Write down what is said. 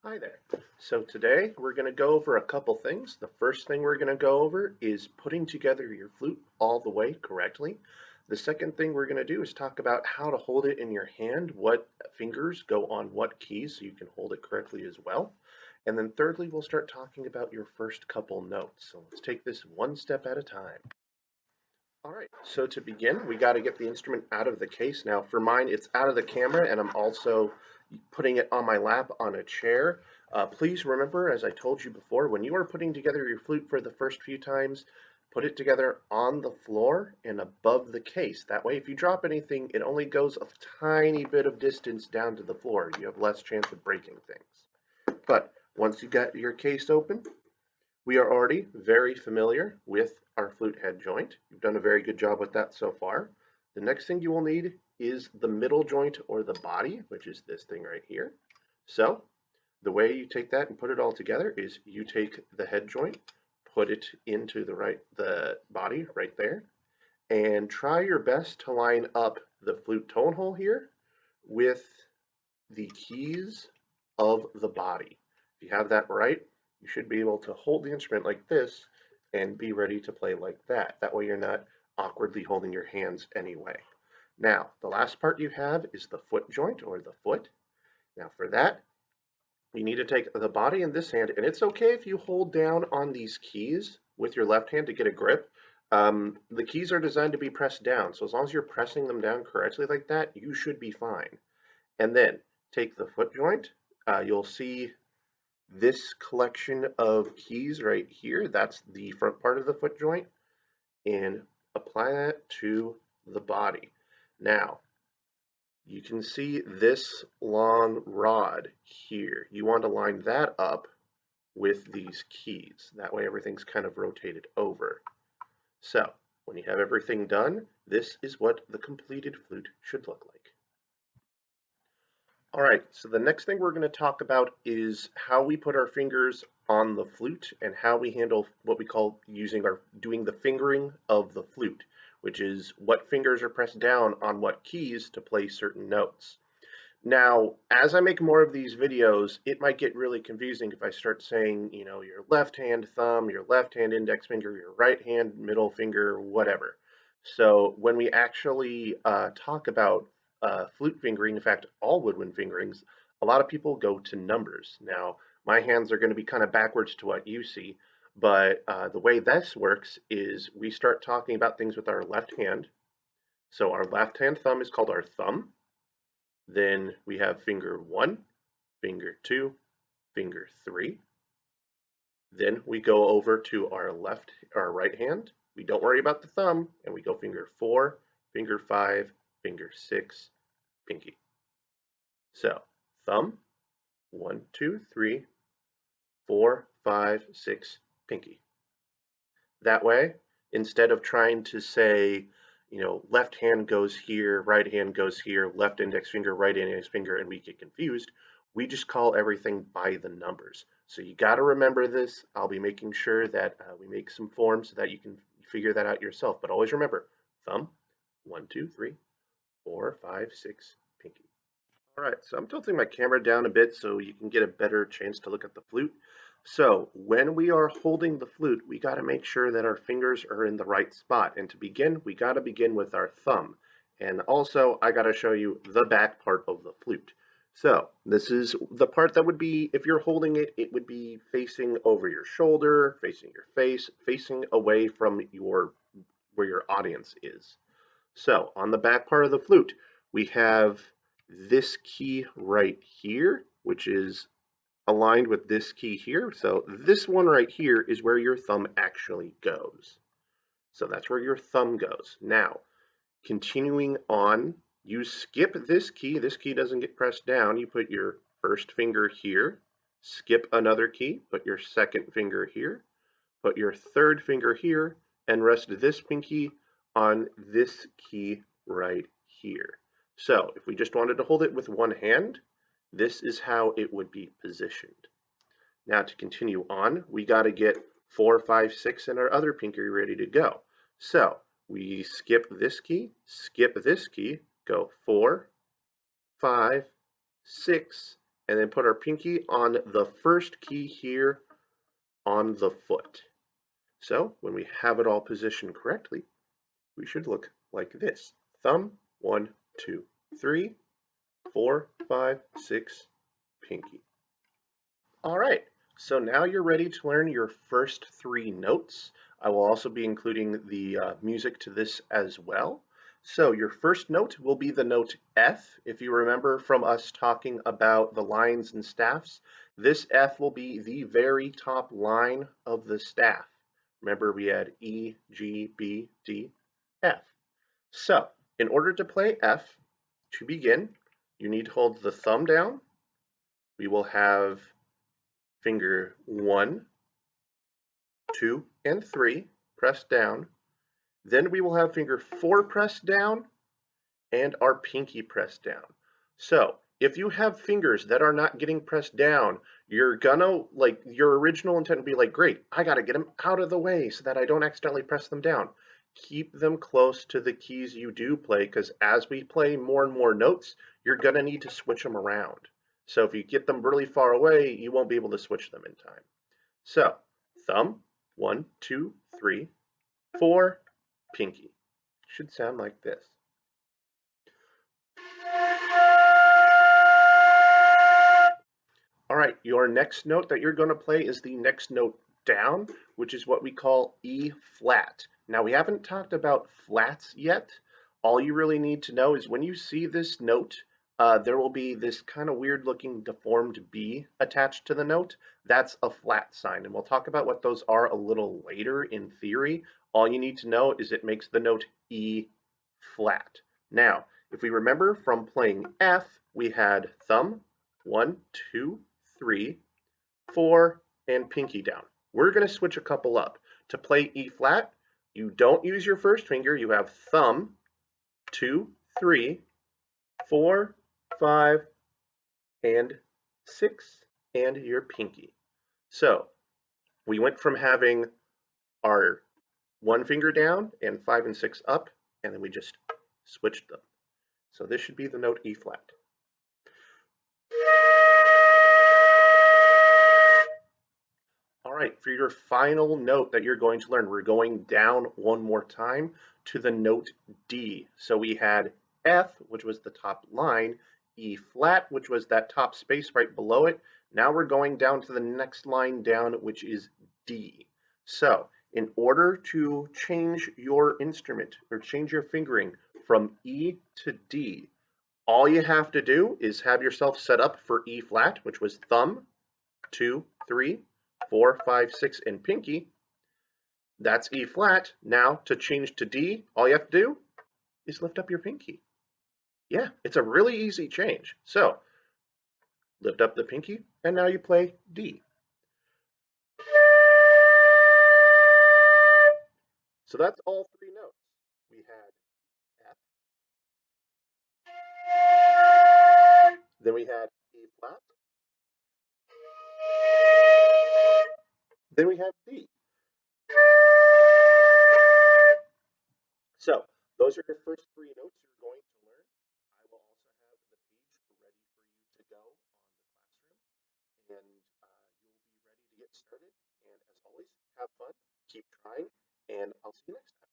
Hi there. So today we're going to go over a couple things. The first thing we're going to go over is putting together your flute all the way correctly. The second thing we're going to do is talk about how to hold it in your hand, what fingers go on what keys so you can hold it correctly as well. And then thirdly, we'll start talking about your first couple notes. So let's take this one step at a time. All right, so to begin, we got to get the instrument out of the case. Now, for mine, it's out of the camera, and I'm also putting it on my lap on a chair. Please remember, as I told you before, when you are putting together your flute for the first few times, put it together on the floor and above the case. That way, if you drop anything, it only goes a tiny bit of distance down to the floor. You have less chance of breaking things. But once you got your case open, we are already very familiar with our flute head joint. You've done a very good job with that so far. The next thing you will need is the middle joint or the body, which is this thing right here. So the way you take that and put it all together is you take the head joint, put it into the body right there, and try your best to line up the flute tone hole here with the keys of the body. If you have that right, you should be able to hold the instrument like this and be ready to play like that. That way you're not awkwardly holding your hands anyway. Now, the last part you have is the foot joint or the foot. Now for that, you need to take the body in this hand, and it's okay if you hold down on these keys with your left hand to get a grip. The keys are designed to be pressed down, so as long as you're pressing them down correctly like that, you should be fine. And then take the foot joint. You'll see this collection of keys right here. That's the front part of the foot joint. And apply that to the body. Now, you can see this long rod here. You want to line that up with these keys. That way everything's kind of rotated over. So, when you have everything done, this is what the completed flute should look like. All right, so the next thing we're going to talk about is how we put our fingers on the flute and how we handle what we call doing the fingering of the flute, which is what fingers are pressed down on what keys to play certain notes. Now, as I make more of these videos, it might get really confusing if I start saying, your left hand thumb, your left hand index finger, your right hand middle finger, whatever. So when we actually talk about flute fingering, in fact, all woodwind fingerings, a lot of people go to numbers. Now, my hands are going to be kind of backwards to what you see, but the way this works is we start talking about things with our left hand. So our left hand thumb is called our thumb. Then we have finger 1, finger 2, finger 3. Then we go over to our right hand. We don't worry about the thumb, and we go finger 4, finger 5, finger 6, pinky. So thumb, 1, 2, 3, 4, 5, 6, pinky. That way, instead of trying to say, left hand goes here, right hand goes here, left index finger, right index finger, and we get confused, we just call everything by the numbers. So you got to remember this. I'll be making sure that we make some forms so that you can figure that out yourself. But always remember, thumb, 1, 2, 3, 4, 5, 6, pinky. All right, so I'm tilting my camera down a bit so you can get a better chance to look at the flute. So when we are holding the flute, we got to make sure that our fingers are in the right spot. And to begin, we got to begin with our thumb. And also, I got to show you the back part of the flute. So this is the part that would be, if you're holding it, it would be facing over your shoulder, facing your face, facing away from where your audience is. So on the back part of the flute, we have this key right here, which is aligned with this key here. So this one right here is where your thumb actually goes. So that's where your thumb goes. Now, continuing on, you skip this key. This key doesn't get pressed down. You put your first finger here, skip another key, put your second finger here, put your third finger here, and rest this pinky on this key right here. So if we just wanted to hold it with one hand, this is how it would be positioned. Now to continue on, we got to get 4, 5, 6 and our other pinky ready to go. So we skip this key, go 4, 5, 6, and then put our pinky on the first key here on the foot. So when we have it all positioned correctly, we should look like this. Thumb, 1, 2, 3, 4, 5, 6, pinky. All right, so now you're ready to learn your first 3 notes. I will also be including the music to this as well. So your first note will be the note F. If you remember from us talking about the lines and staffs, this F will be the very top line of the staff. Remember we had E, G, B, D, F. So in order to play F, to begin, you need to hold the thumb down. We will have finger 1, 2, and 3 pressed down. Then we will have finger 4 pressed down and our pinky pressed down. So if you have fingers that are not getting pressed down, you're gonna, like, your original intent would be like, great, I gotta get them out of the way so that I don't accidentally press them down. Keep them close to the keys you do play, because as we play more and more notes, you're gonna need to switch them around. So if you get them really far away, you won't be able to switch them in time. So thumb, 1, 2, 3, 4, pinky. Should sound like this. All right, your next note that you're going to play is the next note down, which is what we call E flat. Now, we haven't talked about flats yet. All you really need to know is when you see this note, there will be this kind of weird looking deformed B attached to the note. That's a flat sign, and we'll talk about what those are a little later in theory. All you need to know is it makes the note E flat. Now, if we remember from playing F, we had thumb, 1, 2, 3, 4, and pinky down. We're going to switch a couple up. To play E flat, you don't use your first finger. You have thumb, 2, 3, 4, 5, and 6, and your pinky. So we went from having our 1 finger down and 5 and 6 up, and then we just switched them. So this should be the note E flat. All right, for your final note that you're going to learn, we're going down one more time to the note D. So we had F, which was the top line, E flat, which was that top space right below it. Now we're going down to the next line down, which is D. So in order to change your instrument or change your fingering from E to D, all you have to do is have yourself set up for E flat, which was thumb, 2, 3, 4, 5, 6, and pinky. That's E flat. Now to change to D, all you have to do is lift up your pinky. Yeah, it's a really easy change. So lift up the pinky, and now you play D. So that's all 3 notes. We had F, then we had E flat, then we have D. So those are your first 3 notes you're going to learn. I will also have the page ready for you to go on the classroom, and you'll be ready to get started. And as always, have fun, keep trying, and I'll see you next time.